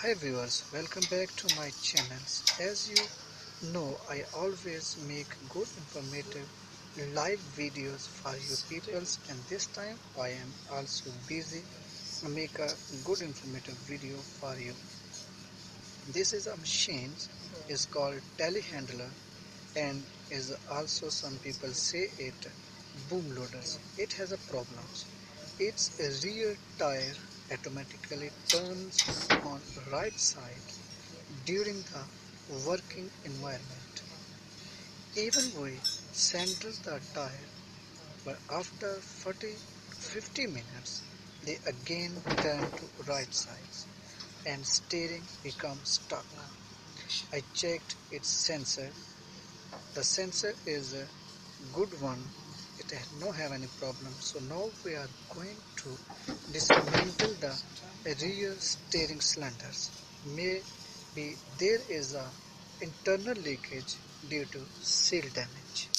Hi viewers, welcome back to my channels. As you know, I always make good informative live videos for you peoples, and this time I am also busy to make a good informative video for you. This is a machine is called telehandler and is also some people say it boom loaders. It has a problems. Its rear tire automatically turns on right side during the working environment. Even we center the tire, but after 40 to 50 minutes, they again turn to right sides and steering becomes stuck. I checked its sensor. The sensor is a good one. It has no have any problem. So now we are going to dismantle the rear steering cylinders. Maybe there is a internal leakage due to seal damage.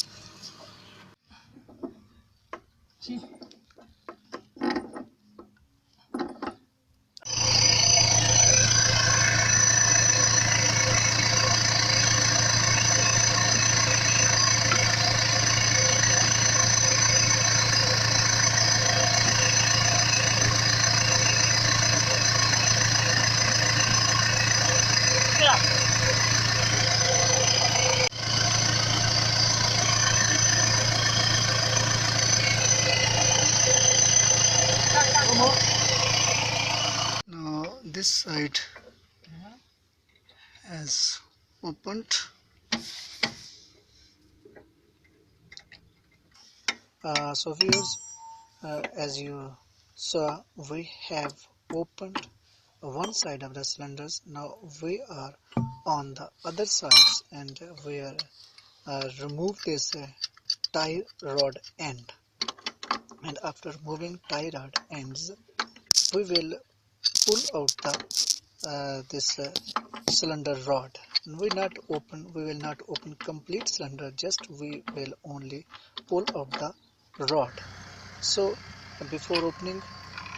Now this side has opened. So viewers, as you saw, we have opened one side of the cylinders. Now we are on the other sides and we are remove this tie rod end, and after removing tie rod ends we will pull out the this cylinder rod. We will not open complete cylinder, just we will only pull out the rod. So before opening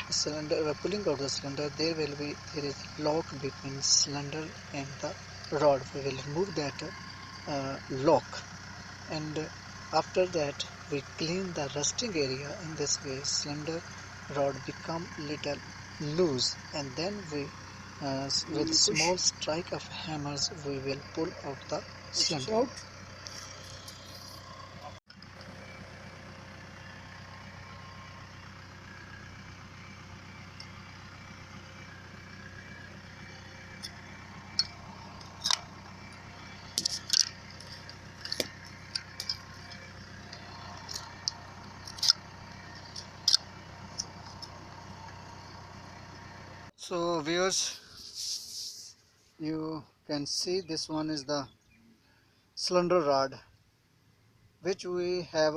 the cylinder, pulling out the cylinder, there is lock between cylinder and the rod. We will remove that lock, and after that we clean the rusting area. In this way cylinder rod become little loose, and then we with small strike of hammers we will pull out the cylinder. So viewers, you can see this one is the cylinder rod which we have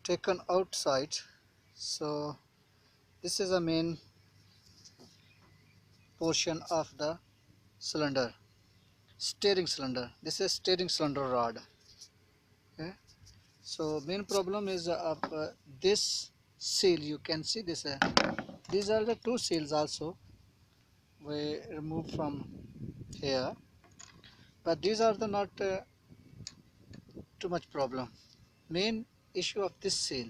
taken outside. So this is the main portion of the cylinder, steering cylinder. This is steering cylinder rod. Okay. So main problem is of this seal. You can see this. These are the two seals also we remove from here, but these are the not too much problem. Main issue of this seal.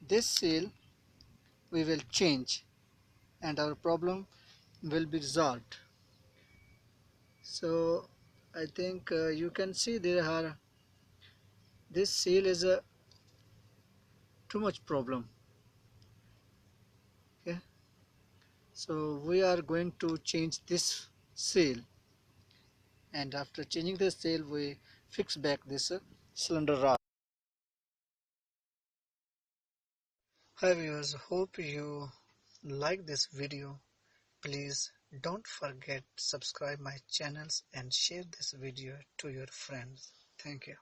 This seal we will change, and our problem will be resolved. So I think you can see there are this seal is a too much problem. Okay, so we are going to change this seal, and after changing the seal we fix back this cylinder rod. Hi viewers, hope you like this video. Please don't forget to subscribe my channels and share this video to your friends. Thank you.